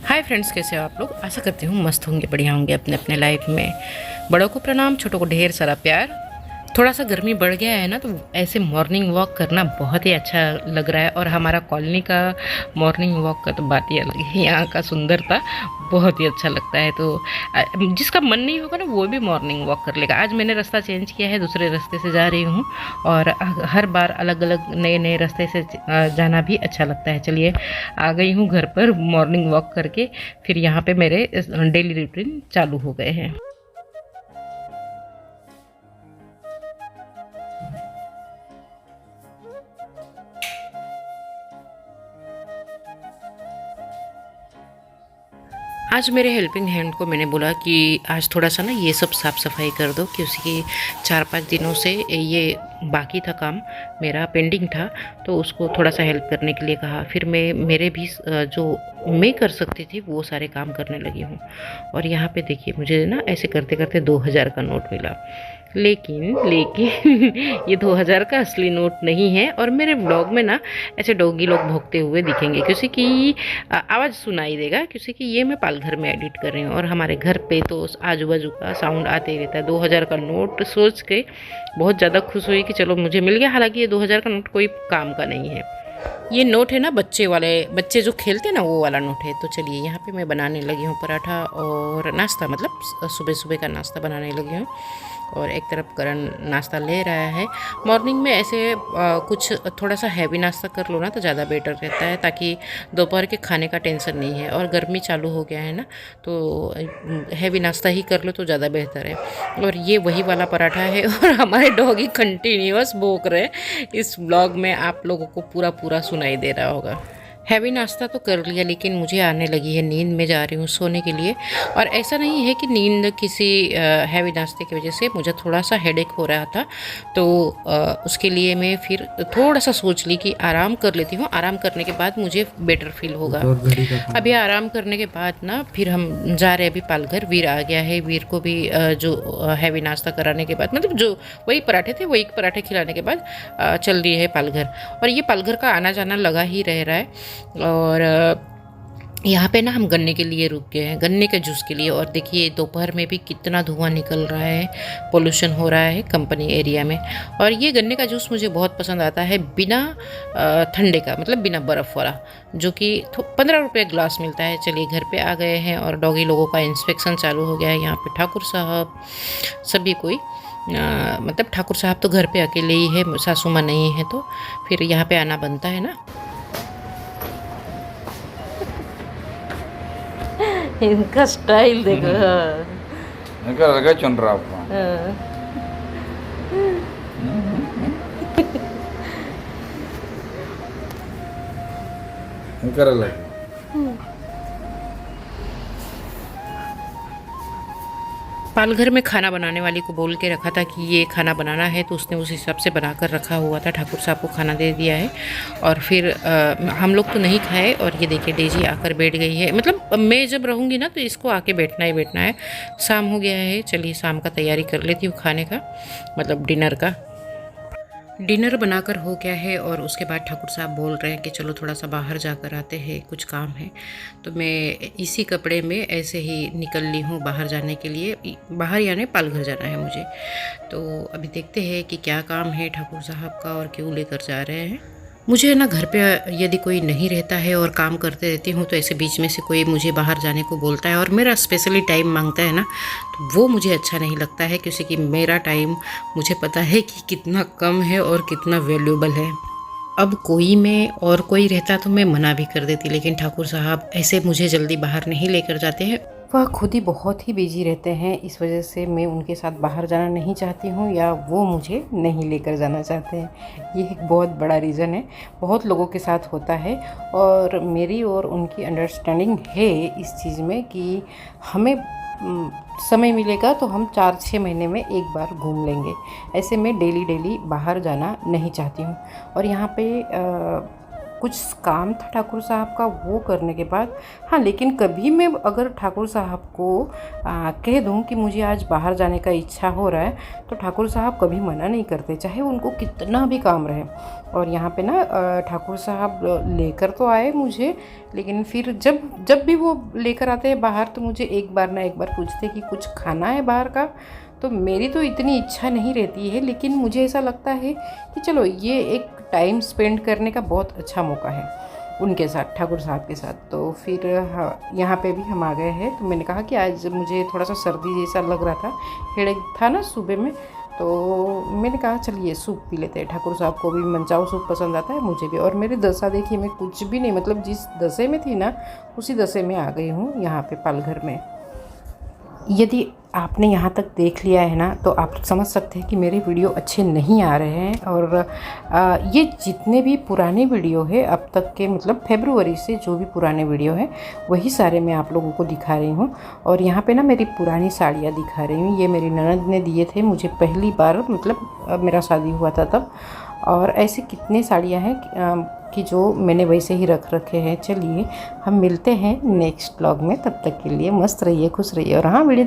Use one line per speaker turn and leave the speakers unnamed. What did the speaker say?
Hi friends, कैसे हो आप लोग। आशा करती हूँ मस्त होंगे, बढ़िया होंगे अपने अपने लाइफ में। बड़ों को प्रणाम, छोटों को ढेर सारा प्यार। थोड़ा सा गर्मी बढ़ गया है ना, तो ऐसे मॉर्निंग वॉक करना बहुत ही अच्छा लग रहा है। और हमारा कॉलोनी का मॉर्निंग वॉक का तो बात ही अलग है। यहाँ का सुंदरता बहुत ही अच्छा लगता है। तो जिसका मन नहीं होगा ना, वो भी मॉर्निंग वॉक कर लेगा। आज मैंने रास्ता चेंज किया है, दूसरे रास्ते से जा रही हूँ। और हर बार अलग अलग नए नए रास्ते से जाना भी अच्छा लगता है। चलिए, आ गई हूँ घर पर मॉर्निंग वॉक करके। फिर यहाँ पे मेरे डेली रूटीन चालू हो गए हैं। आज मेरे हेल्पिंग हैंड को मैंने बोला कि आज थोड़ा सा ना ये सब साफ़ सफाई कर दो, क्योंकि 4-5 दिनों से ये बाकी था, काम मेरा पेंडिंग था। तो उसको थोड़ा सा हेल्प करने के लिए कहा। फिर मैं मेरे भी जो मैं कर सकती थी वो सारे काम करने लगी हूँ। और यहाँ पे देखिए, मुझे ना ऐसे करते करते 2000 का नोट मिला। लेकिन लेकिन ये 2000 का असली नोट नहीं है। और मेरे ब्लॉग में ना ऐसे डॉगी लोग भौंकते हुए दिखेंगे, क्योंकि आवाज़ सुनाई देगा, क्योंकि ये मैं पालघर में एडिट कर रही हूँ। और हमारे घर पे तो आजू बाजू का साउंड आते ही रहता है। 2000 का नोट सोच के बहुत ज़्यादा खुश हुई कि चलो मुझे मिल गया। हालांकि ये 2000 का नोट कोई काम का नहीं है। ये नोट है ना बच्चे वाले, बच्चे जो खेलते हैं ना, वो वाला नोट है। तो चलिए, यहाँ पे मैं बनाने लगी हूँ पराठा और नाश्ता, मतलब सुबह सुबह का नाश्ता बनाने लगी हूँ। और एक तरफ करण नाश्ता ले रहा है। मॉर्निंग में ऐसे कुछ थोड़ा सा हैवी नाश्ता कर लो ना तो ज़्यादा बेटर रहता है, ताकि दोपहर के खाने का टेंशन नहीं है। और गर्मी चालू हो गया है ना, तो हैवी नाश्ता ही कर लो तो ज़्यादा बेहतर है। और ये वही वाला पराठा है। और हमारे डॉगी कंटिन्यूअस भौंक रहे हैं। इस ब्लॉग में आप लोगों को पूरा पूरा सुनाई दे रहा होगा। हैवी नाश्ता तो कर लिया, लेकिन मुझे आने लगी है नींद। में जा रही हूँ सोने के लिए। और ऐसा नहीं है कि नींद किसी हैवी नाश्ते की वजह से, मुझे थोड़ा सा हेडेक हो रहा था। तो उसके लिए मैं फिर थोड़ा सा सोच ली कि आराम कर लेती हूँ। आराम करने के बाद मुझे बेटर फील होगा। अभी आराम करने के बाद ना फिर हम जा रहे हैं अभी पालघर। वीर आ गया है। वीर को भी जो हैवी नाश्ता कराने के बाद, मतलब जो वही पराठे थे, वही पराठे खिलाने के बाद चल रही है पालघर। और ये पालघर का आना जाना लगा ही रह रहा है। और यहाँ पे ना हम गन्ने के लिए रुक गए हैं, गन्ने के जूस के लिए। और देखिए, दोपहर में भी कितना धुआं निकल रहा है, पोल्यूशन हो रहा है कंपनी एरिया में। और ये गन्ने का जूस मुझे बहुत पसंद आता है, बिना ठंडे का, मतलब बिना बर्फ़ वाला, जो कि 15 रुपये ग्लास मिलता है। चलिए, घर पे आ गए हैं और डॉगी लोगों का इंस्पेक्शन चालू हो गया है। यहाँ पे ठाकुर साहब सभी कोई, मतलब ठाकुर साहब तो घर पे अकेले ही है, सासू माँ नहीं है, तो फिर यहाँ पे आना बनता है ना। इनका स्टाइल देखो।
ఇంకా అలాగే చుండ్రా అప్ప ఇంకా అలాగే
पालघर में खाना बनाने वाली को बोल के रखा था कि ये खाना बनाना है, तो उसने उस हिसाब से बनाकर रखा हुआ था। ठाकुर साहब को खाना दे दिया है। और फिर हम लोग तो नहीं खाए। और ये देखिए, डेजी आकर बैठ गई है। मतलब मैं जब रहूँगी ना, तो इसको आके बैठना ही बैठना है। शाम हो गया है, चलिए शाम का तैयारी कर लेती हूँ, खाने का, मतलब डिनर का। डिनर बनाकर हो गया है। और उसके बाद ठाकुर साहब बोल रहे हैं कि चलो थोड़ा सा बाहर जाकर आते हैं, कुछ काम है। तो मैं इसी कपड़े में ऐसे ही निकल ली हूँ बाहर जाने के लिए। बाहर यानी पालघर जाना है मुझे। तो अभी देखते हैं कि क्या काम है ठाकुर साहब का और क्यों लेकर जा रहे हैं। मुझे ना घर पे यदि कोई नहीं रहता है और काम करते रहती हूँ, तो ऐसे बीच में से कोई मुझे बाहर जाने को बोलता है और मेरा स्पेशली टाइम मांगता है ना, तो वो मुझे अच्छा नहीं लगता है। क्योंकि मेरा टाइम मुझे पता है कि कितना कम है और कितना वैल्यूबल है। अब कोई मैं और कोई रहता तो मैं मना भी कर देती, लेकिन ठाकुर साहब ऐसे मुझे जल्दी बाहर नहीं लेकर जाते हैं। वह खुद ही बहुत ही बिजी रहते हैं, इस वजह से मैं उनके साथ बाहर जाना नहीं चाहती हूँ, या वो मुझे नहीं लेकर जाना चाहते हैं। ये एक बहुत बड़ा रीज़न है, बहुत लोगों के साथ होता है। और मेरी और उनकी अंडरस्टैंडिंग है इस चीज़ में कि हमें समय मिलेगा तो हम 4-6 महीने में एक बार घूम लेंगे। ऐसे मैं डेली डेली बाहर जाना नहीं चाहती हूँ। और यहाँ पे कुछ काम था ठाकुर साहब का, वो करने के बाद हाँ, लेकिन कभी मैं अगर ठाकुर साहब को कह दूं कि मुझे आज बाहर जाने का इच्छा हो रहा है, तो ठाकुर साहब कभी मना नहीं करते, चाहे उनको कितना भी काम रहे। और यहाँ पे ना ठाकुर साहब लेकर तो आए मुझे, लेकिन फिर जब जब भी वो लेकर आते हैं बाहर, तो मुझे एक बार ना एक बार पूछते कि कुछ खाना है बाहर का। तो मेरी तो इतनी इच्छा नहीं रहती है, लेकिन मुझे ऐसा लगता है कि चलो ये एक टाइम स्पेंड करने का बहुत अच्छा मौका है उनके साथ, ठाकुर साहब के साथ। तो फिर यहाँ पे भी हम आ गए हैं। तो मैंने कहा कि आज मुझे थोड़ा सा सर्दी जैसा लग रहा था, हेडेक था ना सुबह में, तो मैंने कहा चलिए सूप पी लेते हैं। ठाकुर साहब को भी मनचाओ सूप पसंद आता है, मुझे भी। और मेरी दशा देखिए, मैं कुछ भी नहीं, मतलब जिस दशे में थी ना उसी दशे में आ गई हूँ यहाँ पे पालघर में। यदि आपने यहाँ तक देख लिया है ना, तो आप समझ सकते हैं कि मेरे वीडियो अच्छे नहीं आ रहे हैं। और ये जितने भी पुराने वीडियो है अब तक के, मतलब फरवरी से जो भी पुराने वीडियो है, वही सारे मैं आप लोगों को दिखा रही हूँ। और यहाँ पे ना मेरी पुरानी साड़ियाँ दिखा रही हूँ। ये मेरी ननद ने दिए थे मुझे पहली बार, मतलब मेरा शादी हुआ था तब। और ऐसे कितने साड़ियाँ हैं कि जो मैंने वैसे ही रख रखे हैं। चलिए हम मिलते हैं नेक्स्ट व्लॉग में, तब तक के लिए मस्त रहिए, खुश रहिए। और हाँ, वीडियो